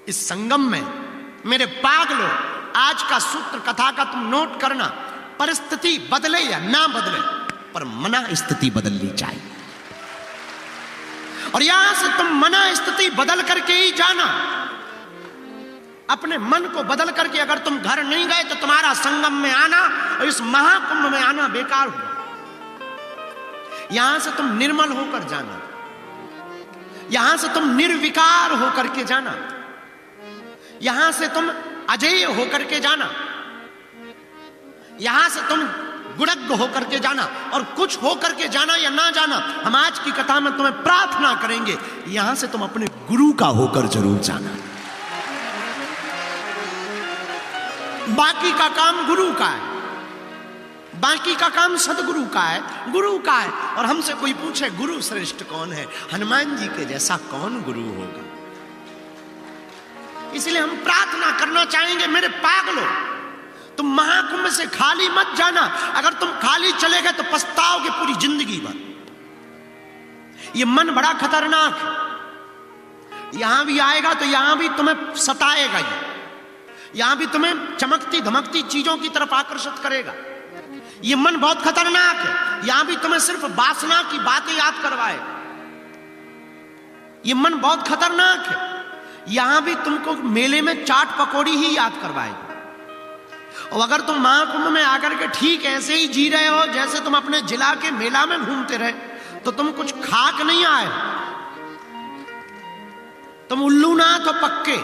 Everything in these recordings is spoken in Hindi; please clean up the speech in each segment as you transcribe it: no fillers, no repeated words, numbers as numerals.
इस संगम में मेरे पागलों, आज का सूत्र कथा का तुम नोट करना, परिस्थिति बदले या ना बदले, पर मना स्थिति बदलनी चाहिए। और यहां से तुम मना स्थिति बदल करके ही जाना। अपने मन को बदल करके अगर तुम घर नहीं गए तो तुम्हारा संगम में आना और इस महाकुंभ में आना बेकार हुआ। यहां से तुम निर्मल होकर जाना, यहां से तुम निर्विकार होकर के जाना, यहां से तुम अजेय होकर के जाना, यहां से तुम गुणज्ञ होकर के जाना। और कुछ होकर के जाना या ना जाना, हम आज की कथा में तुम्हें प्रार्थना करेंगे, यहां से तुम अपने गुरु का होकर जरूर जाना। बाकी का काम गुरु का है, बाकी का काम सदगुरु का है, गुरु का है। और हमसे कोई पूछे गुरु श्रेष्ठ कौन है, हनुमान जी के जैसा कौन गुरु होगा। इसलिए हम प्रार्थना करना चाहेंगे, मेरे पागलों, तुम महाकुंभ से खाली मत जाना। अगर तुम खाली चले गए तो पछताओगे पूरी जिंदगी भर। ये मन बड़ा खतरनाक है, यहां भी आएगा तो यहां भी तुम्हें सताएगा, यहां भी तुम्हें चमकती धमकती चीजों की तरफ आकर्षित करेगा। ये मन बहुत खतरनाक है, यहां भी तुम्हें सिर्फ वासना की बातें याद करवाएगा। ये मन बहुत खतरनाक है, यहां भी तुमको मेले में चाट पकौड़ी ही याद करवाएगा। और अगर तुम महाकुंभ में आकर के ठीक ऐसे ही जी रहे हो जैसे तुम अपने जिला के मेला में घूमते रहे, तो तुम कुछ खाक नहीं आए, तुम उल्लू ना तो पक्के।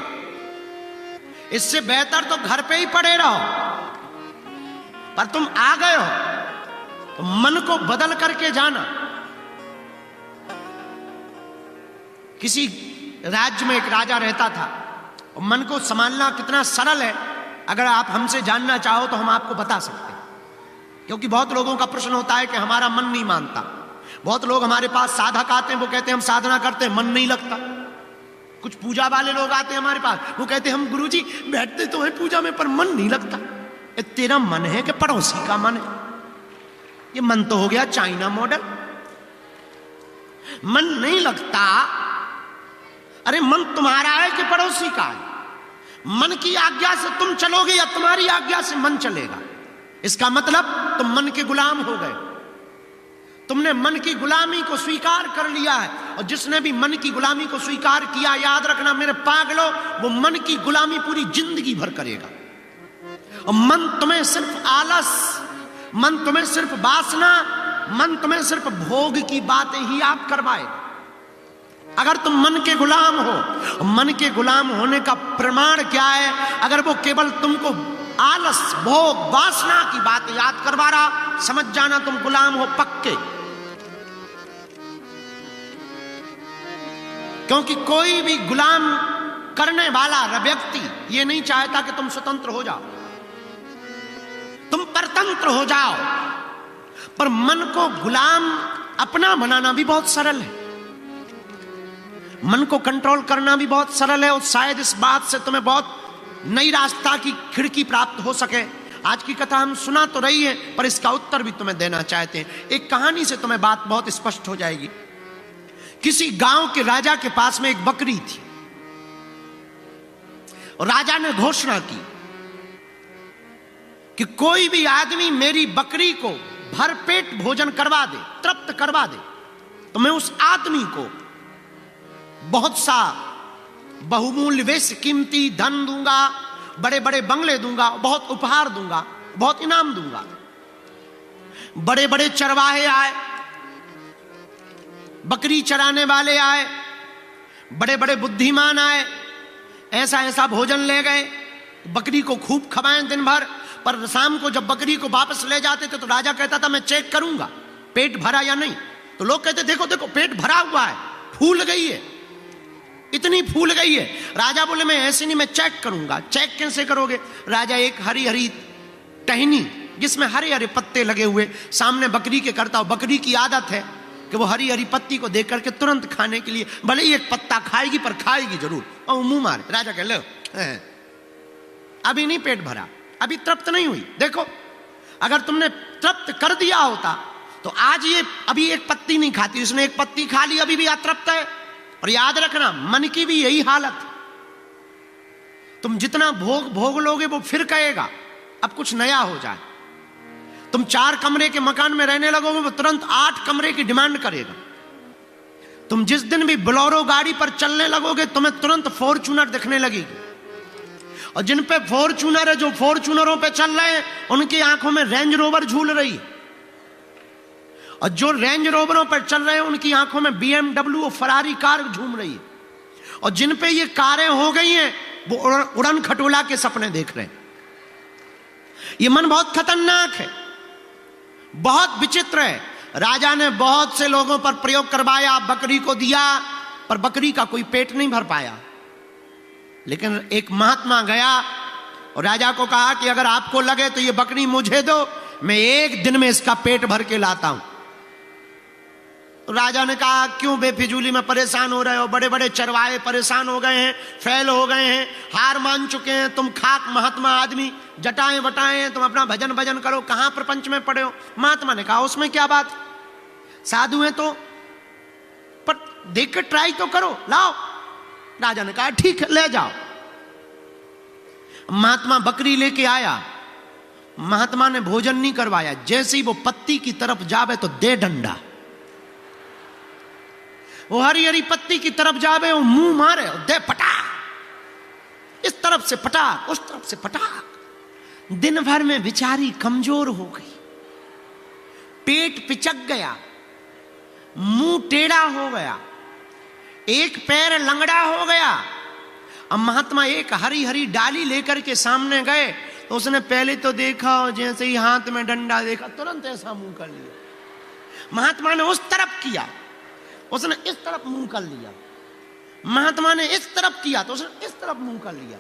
इससे बेहतर तो घर पे ही पड़े रहो। पर तुम आ गए हो तो मन को बदल करके जाना। किसी राज्य में एक राजा रहता था, और मन को संभालना कितना सरल है अगर आप हमसे जानना चाहो तो हम आपको बता सकते हैं। क्योंकि बहुत लोगों का प्रश्न होता है कि हमारा मन नहीं मानता। बहुत लोग हमारे पास साधक आते हैं, वो कहते हैं हम साधना करते हैं, मन नहीं लगता। कुछ पूजा वाले लोग आते हैं हमारे पास, वो कहते हैं हम गुरुजी बैठते तो है पूजा में पर मन नहीं लगता। ये तेरा मन है कि पड़ोसी का मन है? ये मन तो हो गया चाइना मॉडल। मन नहीं लगता, अरे मन तुम्हारा है कि पड़ोसी का है? मन की आज्ञा से तुम चलोगे या तुम्हारी आज्ञा से मन चलेगा? इसका मतलब तुम मन के गुलाम हो गए। तुमने मन की गुलामी को स्वीकार कर लिया है। और जिसने भी मन की गुलामी को स्वीकार किया, याद रखना मेरे पागलों, वो मन की गुलामी पूरी जिंदगी भर करेगा। और मन तुम्हें सिर्फ आलस, मन तुम्हें सिर्फ वासना, मन तुम्हें सिर्फ भोग की बातें ही याद करवाएगा। अगर तुम मन के गुलाम हो, मन के गुलाम होने का प्रमाण क्या है? अगर वो केवल तुमको आलस, भोग, वासना की बात याद करवा रहा, समझ जाना तुम गुलाम हो पक्के। क्योंकि कोई भी गुलाम करने वाला व्यक्ति ये नहीं चाहता कि तुम स्वतंत्र हो जाओ, तुम परतंत्र हो जाओ। पर मन को गुलाम अपना बनाना भी बहुत सरल है, मन को कंट्रोल करना भी बहुत सरल है। और शायद इस बात से तुम्हें बहुत नई रास्ता की खिड़की प्राप्त हो सके। आज की कथा हम सुना तो रही है, पर इसका उत्तर भी तुम्हें देना चाहते हैं। एक कहानी से तुम्हें बात बहुत स्पष्ट हो जाएगी। किसी गांव के राजा के पास में एक बकरी थी, और राजा ने घोषणा की कि कोई भी आदमी मेरी बकरी को भरपेट भोजन करवा दे, तृप्त करवा दे, तो मैं उस आदमी को बहुत सा बहुमूल्य वेश, कीमती धन दूंगा, बड़े बड़े बंगले दूंगा, बहुत उपहार दूंगा, बहुत इनाम दूंगा। बड़े बड़े चरवाहे आए, बकरी चराने वाले आए, बड़े बड़े बुद्धिमान आए, ऐसा ऐसा भोजन ले गए, बकरी को खूब खवाएं दिन भर। पर शाम को जब बकरी को वापस ले जाते थे तो राजा कहता था मैं चेक करूंगा पेट भरा या नहीं। तो लोग कहते देखो देखो पेट भरा हुआ है, फूल गई है, इतनी फूल गई है। राजा बोले मैं ऐसे नहीं, मैं चेक करूंगा। चेक कैसे करोगे? राजा एक हरी हरी टहनी जिसमें हरे हरे पत्ते लगे हुए सामने बकरी के करता हो। बकरी की आदत है कि वो हरी हरी पत्ती को देख करके तुरंत खाने के लिए, भले ही एक पत्ता खाएगी पर खाएगी जरूर, और मुंह मारे। राजा कह लो अभी नहीं पेट भरा, अभी तृप्त नहीं हुई। देखो अगर तुमने तृप्त कर दिया होता तो आज ये अभी एक पत्ती नहीं खाती, उसने एक पत्ती खा ली, अभी भी अतृप्त है। और याद रखना मन की भी यही हालत। तुम जितना भोग भोग लोगे वो फिर कहेगा अब कुछ नया हो जाए। तुम 4 कमरे के मकान में रहने लगोगे, वो तुरंत 8 कमरे की डिमांड करेगा। तुम जिस दिन भी बोलेरो गाड़ी पर चलने लगोगे, तुम्हें तुरंत फॉर्च्यूनर दिखने लगेगी। और जिन पे फॉर्च्यूनर है, जो फॉर्च्यूनरों पे चल रहे हैं, उनकी आंखों में रेंज रोवर झूल रही है। और जो रेंज रोवरों पर चल रहे हैं, उनकी आंखों में BMW और फरारी कार झूम रही है। और जिन पे ये कारें हो गई हैं, वो उड़न खटोला के सपने देख रहे हैं। ये मन बहुत खतरनाक है, बहुत विचित्र है। राजा ने बहुत से लोगों पर प्रयोग करवाया, बकरी को दिया, पर बकरी का कोई पेट नहीं भर पाया। लेकिन एक महात्मा गया और राजा को कहा कि अगर आपको लगे तो ये बकरी मुझे दो, मैं 1 दिन में इसका पेट भर के लाता हूं। तो राजा ने कहा क्यों बेफिजूली में परेशान हो रहे हो, बड़े बड़े चरवाहे परेशान हो गए हैं, फैल हो गए हैं, हार मान चुके हैं, तुम खाक महात्मा आदमी, जटाएं वटाएं, तुम अपना भजन भजन करो, कहां प्रपंच में पड़े हो। महात्मा ने कहा उसमें क्या बात, साधु हैं तो, पर देख कर ट्राई तो करो, लाओ। राजा ने कहा ठीक है ले जाओ। महात्मा बकरी लेके आया, महात्मा ने भोजन नहीं करवाया, जैसे ही वो पत्ती की तरफ जावे तो दे डंडा। वो हरी हरी पत्ती की तरफ जावे, वो मुंह मारे और दे पटाक, इस तरफ से पटाक, उस तरफ से पटाक। दिन भर में बेचारी कमजोर हो गई, पेट पिचक गया, मुंह टेढ़ा हो गया, एक पैर लंगड़ा हो गया। अब महात्मा एक हरी हरी डाली लेकर के सामने गए तो उसने पहले तो देखा और जैसे ही हाथ में डंडा देखा तुरंत ऐसा मुंह कर लिया। महात्मा ने उस तरफ किया, उसने इस तरफ मुंह कर लिया। महात्मा ने इस तरफ किया तो उसने इस तरफ मुंह कर लिया।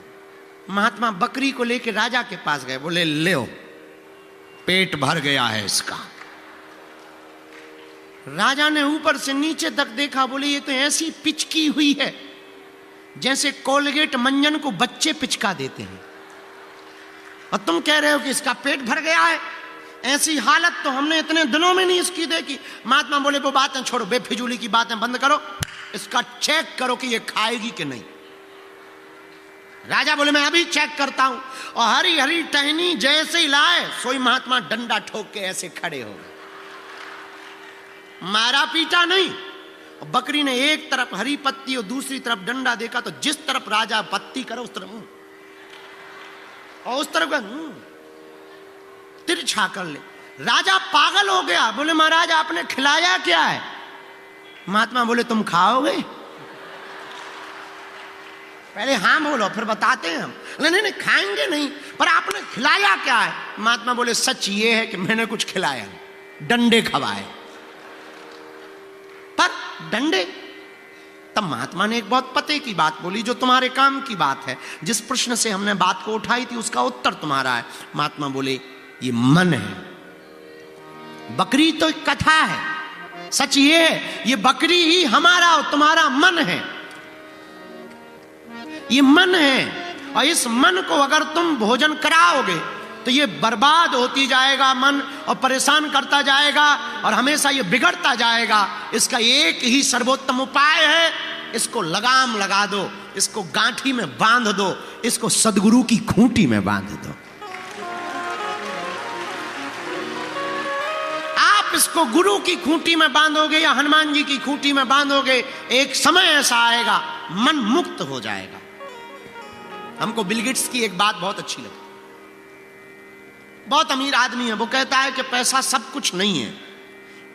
महात्मा बकरी को लेकर राजा के पास गए, बोले ले पेट भर गया है इसका। राजा ने ऊपर से नीचे तक देखा, बोले ये तो ऐसी पिचकी हुई है जैसे कोलगेट मंजन को बच्चे पिचका देते हैं, और तुम कह रहे हो कि इसका पेट भर गया है। ऐसी हालत तो हमने इतने दिनों में नहीं इसकी देखी। महात्मा बोले वो बातें छोड़ो, बेफिजूली की बातें बंद करो, इसका चेक करो कि ये खाएगी कि नहीं। राजा बोले मैं अभी चेक करता हूं। और हरी हरी टहनी जैसे ही लाए, सोई महात्मा डंडा ठोक के ऐसे खड़े हो गए, मारा पीटा नहीं। बकरी ने एक तरफ हरी पत्ती और दूसरी तरफ डंडा देखा, तो जिस तरफ राजा पत्ती करे उस तरफ, और उस तरफ तिरछा कर ले। राजा पागल हो गया, बोले महाराज आपने खिलाया क्या है। महात्मा बोले तुम खाओगे, पहले हाँ बोलो फिर बताते हैं हम। नहीं नहीं खाएंगे नहीं, पर आपने खिलाया क्या है। महात्मा बोले सच ये है कि मैंने कुछ खिलाया, डंडे खवाए। पर डंडे। तब महात्मा ने एक बहुत पते की बात बोली, जो तुम्हारे काम की बात है, जिस प्रश्न से हमने बात को उठाई थी उसका उत्तर तुम्हारा है। महात्मा बोले ये मन है, बकरी तो एक कथा है, सच ये है ये बकरी ही हमारा और तुम्हारा मन है। ये मन है, और इस मन को अगर तुम भोजन कराओगे तो ये बर्बाद होती जाएगा मन, और परेशान करता जाएगा, और हमेशा ये बिगड़ता जाएगा। इसका एक ही सर्वोत्तम उपाय है, इसको लगाम लगा दो, इसको गांठी में बांध दो, इसको सदगुरु की खूंटी में बांध दो। आप इसको गुरु की खूंटी में बांधोगे या हनुमान जी की खूंटी में बांधोगे, एक समय ऐसा आएगा मन मुक्त हो जाएगा। हमको बिल गेट्स की एक बात बहुत अच्छी लगी। बहुत अमीर आदमी है, वो कहता है कि पैसा सब कुछ नहीं है।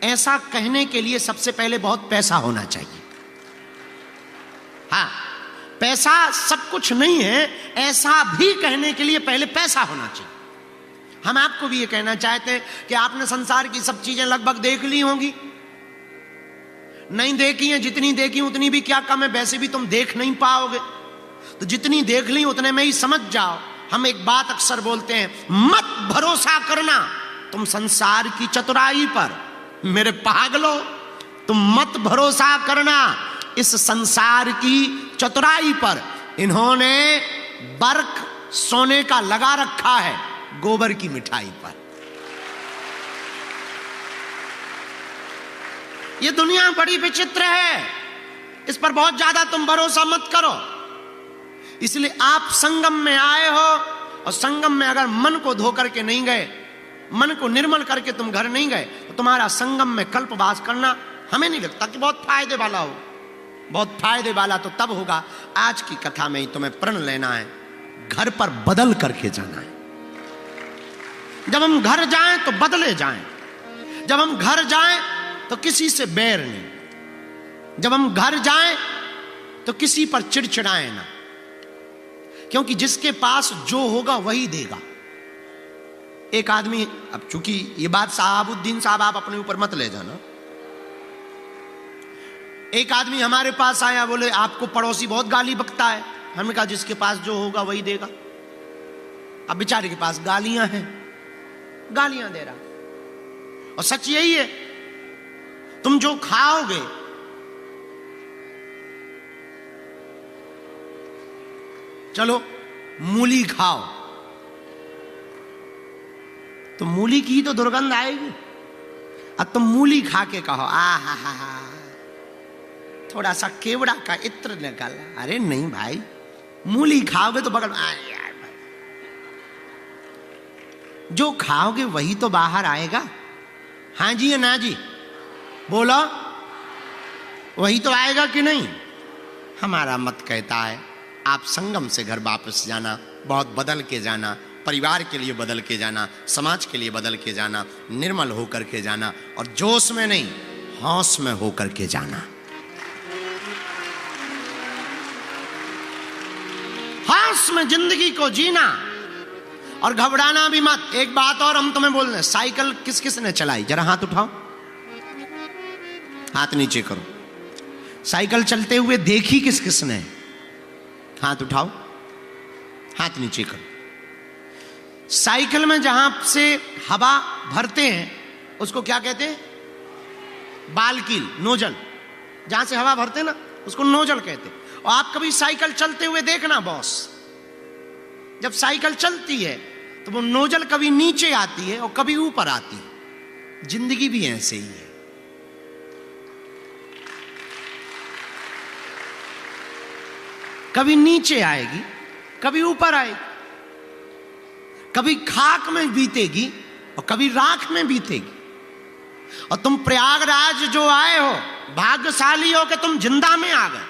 ऐसा कहने के लिए सबसे पहले बहुत पैसा होना चाहिए। हाँ, पैसा सब कुछ नहीं है, ऐसा भी कहने के लिए पहले पैसा होना चाहिए। हम आपको भी ये कहना चाहते हैं कि आपने संसार की सब चीजें लगभग देख ली होंगी। नहीं देखी हैं, जितनी देखी उतनी भी क्या कम है, वैसे भी तुम देख नहीं पाओगे। तो जितनी देख ली उतने में ही समझ जाओ। हम एक बात अक्सर बोलते हैं, मत भरोसा करना तुम संसार की चतुराई पर। मेरे पागलो, तुम मत भरोसा करना इस संसार की चतुराई पर। इन्होंने बर्क सोने का लगा रखा है गोबर की मिठाई पर। यह दुनिया बड़ी विचित्र है, इस पर बहुत ज्यादा तुम भरोसा मत करो। इसलिए आप संगम में आए हो, और संगम में अगर मन को धो करके नहीं गए, मन को निर्मल करके तुम घर नहीं गए, तो तुम्हारा संगम में कल्पवास करना हमें नहीं लगता कि बहुत फायदे वाला हो। बहुत फायदे वाला तो तब होगा, आज की कथा में ही तुम्हें प्रण लेना है, घर पर बदल करके जाना है। जब हम घर जाएं तो बदले जाएं, जब हम घर जाएं तो किसी से बैर नहीं, जब हम घर जाएं तो किसी पर चिड़चिड़ाएं ना, क्योंकि जिसके पास जो होगा वही देगा। एक आदमी, अब चूंकि ये बात साहबुद्दीन साहब आप अपने ऊपर मत ले जाना, एक आदमी हमारे पास आया, बोले आपको पड़ोसी बहुत गाली बकता है। हमने कहा जिसके पास जो होगा वही देगा। अब बेचारे के पास गालियां हैं, गालियां दे रहा, और सच यही है, तुम जो खाओगे, चलो मूली खाओ, तो मूली की तो दुर्गंध आएगी। अब तुम मूली खा के कहो आ हा थोड़ा सा केवड़ा का इत्र निकल, अरे नहीं भाई, मूली खाओगे तो बगल यार, जो खाओगे वही तो बाहर आएगा। हाँ जी या ना जी, बोलो, वही तो आएगा कि नहीं। हमारा मत कहता है आप संगम से घर वापस जाना, बहुत बदल के जाना, परिवार के लिए बदल के जाना, समाज के लिए बदल के जाना, निर्मल होकर के जाना, और जोश में नहीं होश में होकर के जाना। होश में जिंदगी को जीना और घबराना भी मत। एक बात और हम तुम्हें बोल रहे हैं, साइकिल किस किस ने चलाई, जरा हाथ उठाओ, हाथ नीचे करो। साइकिल चलते हुए देखी किस किस ने, हाथ उठाओ, हाथ नीचे करो। साइकिल में जहां से हवा भरते हैं उसको क्या कहते हैं, बालकील, नोजल, जहां से हवा भरते हैं ना उसको नोजल कहते हैं। और आप कभी साइकिल चलते हुए देखना बॉस, जब साइकिल चलती है तो वो नोजल कभी नीचे आती है और कभी ऊपर आती है। जिंदगी भी ऐसे ही है, कभी नीचे आएगी कभी ऊपर आएगी, कभी खाक में बीतेगी और कभी राख में बीतेगी। और तुम प्रयागराज जो आए हो, भाग्यशाली हो कि तुम जिंदा में आ गए।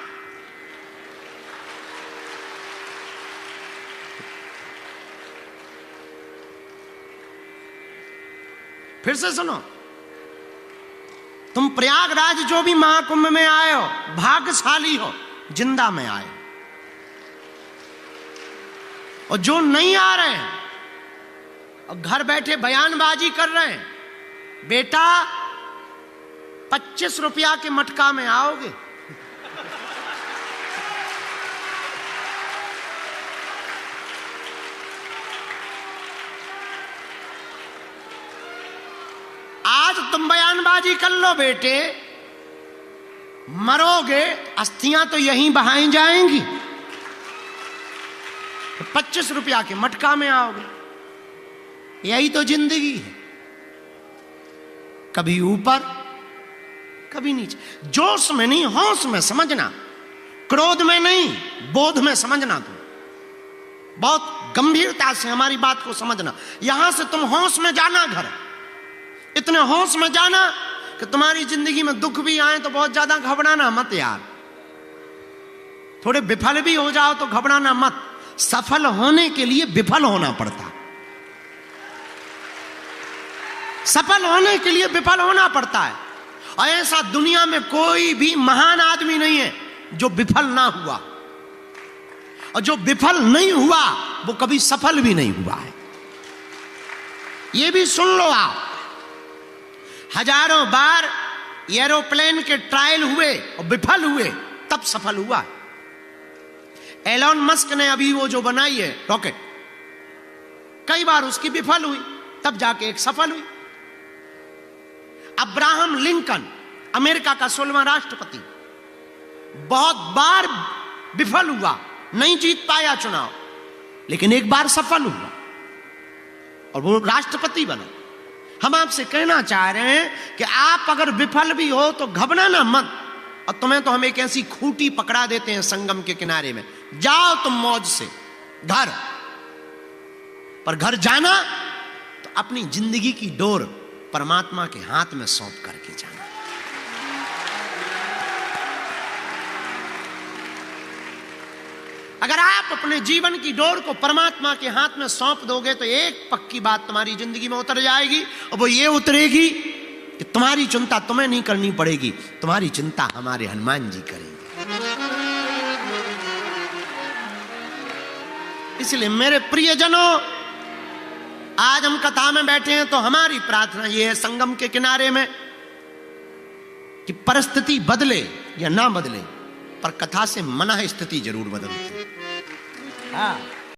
फिर से सुनो, तुम प्रयागराज जो भी महाकुंभ में आए हो, भाग्यशाली हो, जिंदा में आए। और जो नहीं आ रहे हैं और घर बैठे बयानबाजी कर रहे हैं, बेटा 25 रुपया के मटका में आओगे। आज तुम बयानबाजी कर लो बेटे, मरोगे अस्थियां तो यहीं बहाई जाएंगी, 25 रुपया के मटका में आओगे। यही तो जिंदगी है, कभी ऊपर कभी नीचे। जोश में नहीं होश में समझना, क्रोध में नहीं बोध में समझना। तुम बहुत गंभीरता से हमारी बात को समझना। यहां से तुम होश में जाना घर, इतने होश में जाना कि तुम्हारी जिंदगी में दुख भी आए तो बहुत ज्यादा घबराना मत यार। थोड़े विफल भी हो जाओ तो घबराना मत। सफल होने के लिए विफल होना पड़ता, सफल होने के लिए विफल होना पड़ता है। और ऐसा दुनिया में कोई भी महान आदमी नहीं है जो विफल ना हुआ, और जो विफल नहीं हुआ वो कभी सफल भी नहीं हुआ है। ये भी सुन लो आप, हजारों बार एरोप्लेन के ट्रायल हुए और विफल हुए तब सफल हुआ। एलोन मस्क ने अभी वो जो बनाई है रॉकेट, कई बार उसकी विफल हुई तब जाके एक सफल हुई। अब्राहम लिंकन अमेरिका का 16वां राष्ट्रपति बहुत बार विफल हुआ, नहीं जीत पाया चुनाव, लेकिन एक बार सफल हुआ और वो राष्ट्रपति बना। हम आपसे कहना चाह रहे हैं कि आप अगर विफल भी हो तो घबराना मत। और तुम्हें तो हम एक ऐसी खूंटी पकड़ा देते हैं संगम के किनारे में, जाओ तुम मौज से घर, पर घर जाना तो अपनी जिंदगी की डोर परमात्मा के हाथ में सौंप करके जाना। अगर आप अपने जीवन की डोर को परमात्मा के हाथ में सौंप दोगे तो एक पक्की बात तुम्हारी जिंदगी में उतर जाएगी, और वो ये उतरेगी कि तुम्हारी चिंता तुम्हें नहीं करनी पड़ेगी, तुम्हारी चिंता हमारे हनुमान जी करेंगे। इसलिए मेरे प्रियजनों, आज हम कथा में बैठे हैं तो हमारी प्रार्थना यह है संगम के किनारे में कि परिस्थिति बदले या ना बदले, पर कथा से मना स्थिति जरूर बदलती है। हाँ,